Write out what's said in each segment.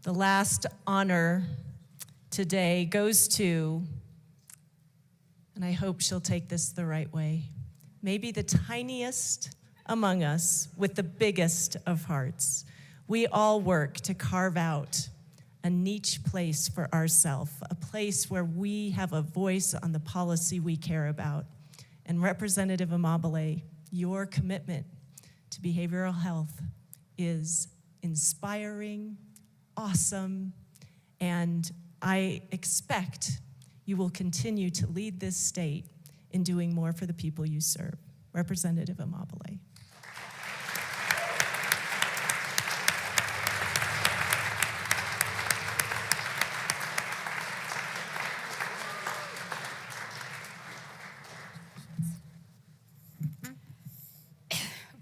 The last honor today goes to, and I hope she'll take this the right way, maybe the tiniest among us with the biggest of hearts. We all work to carve out a niche place for ourselves, a place where we have a voice on the policy we care about. And Representative Amabile, your commitment to behavioral health is inspiring, awesome, and I expect you will continue to lead this state in doing more for the people you serve. Representative Amabile.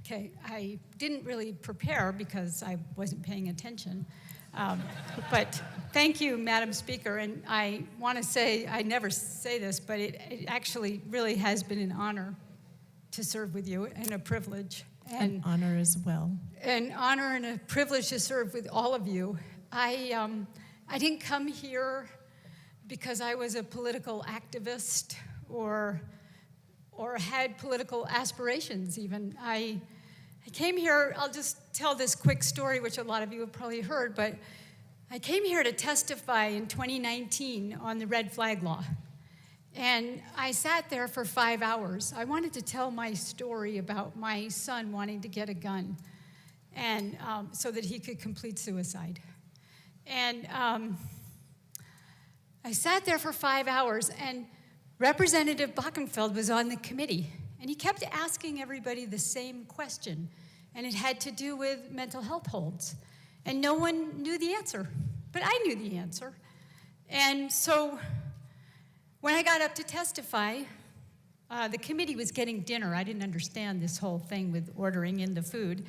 Okay, I didn't really prepare because I wasn't paying attention. But thank you, Madam Speaker. And I want to say, I never say this, but it actually really has been an honor to serve with you and a privilege. An honor as well. An honor and a privilege to serve with all of you. I didn't come here because I was a political activist or had political aspirations even. I came here, I'll just tell this quick story, which a lot of you have probably heard, but I came here to testify in 2019 on the red flag law. And I sat there for 5 hours. I wanted to tell my story about my son wanting to get a gun and so that he could complete suicide. And I sat there for 5 hours, and Representative Bockenfeld was on the committee, and he kept asking everybody the same question, and it had to do with mental health holds. And no one knew the answer, but I knew the answer. And so when I got up to testify, the committee was getting dinner. I didn't understand this whole thing with ordering in the food.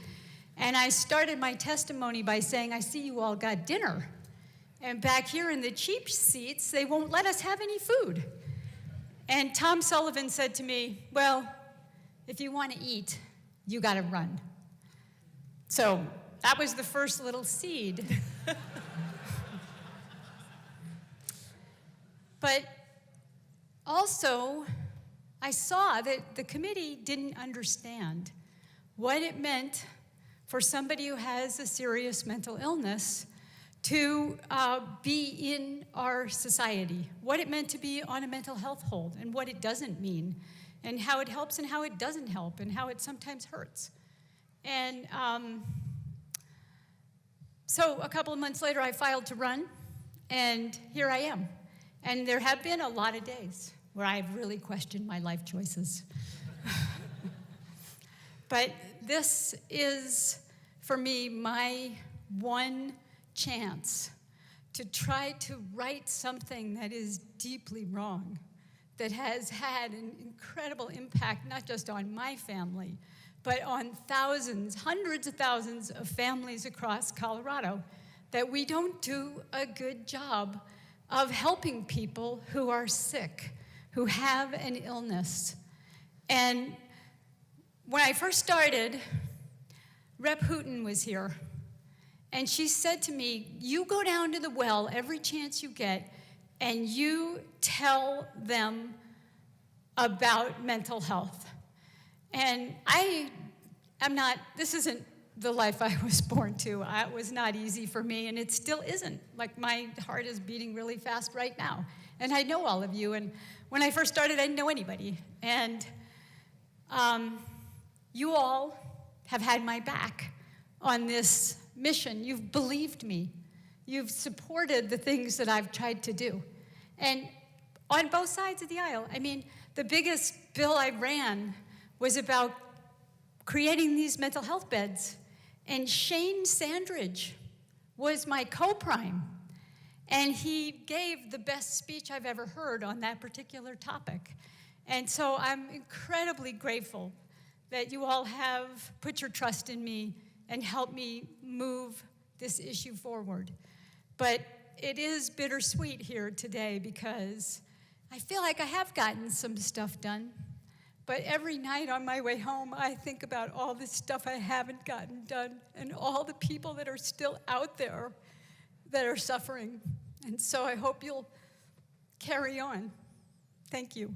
And I started my testimony by saying, I see you all got dinner. And back here in the cheap seats, they won't let us have any food. And Tom Sullivan said to me, well, if you want to eat, you got to run. So that was the first little seed. But also, I saw that the committee didn't understand what it meant for somebody who has a serious mental illness to be in our society, what it meant to be on a mental health hold, and what it doesn't mean, and how it helps and how it doesn't help, and how it sometimes hurts. And so a couple of months later, I filed to run, and here I am. And there have been a lot of days where I've really questioned my life choices. But this is, for me, my one chance to try to right something that is deeply wrong, that has had an incredible impact, not just on my family, but on thousands, hundreds of thousands of families across Colorado, that we don't do a good job of helping people who are sick, who have an illness. And when I first started, Rep. Hooten was here. And she said to me, you go down to the well every chance you get, and you tell them about mental health. And this isn't the life I was born to. It was not easy for me, and it still isn't. Like, my heart is beating really fast right now. And I know all of you, and when I first started, I didn't know anybody. And you all have had my back on this mission. You've believed me. You've supported the things that I've tried to do. And on both sides of the aisle, I mean, the biggest bill I ran was about creating these mental health beds. And Shane Sandridge was my co-prime. And he gave the best speech I've ever heard on that particular topic. And so I'm incredibly grateful that you all have put your trust in me and helped me move this issue forward. But it is bittersweet here today because I feel like I have gotten some stuff done. But every night on my way home, I think about all the stuff I haven't gotten done and all the people that are still out there that are suffering. And so I hope you'll carry on. Thank you.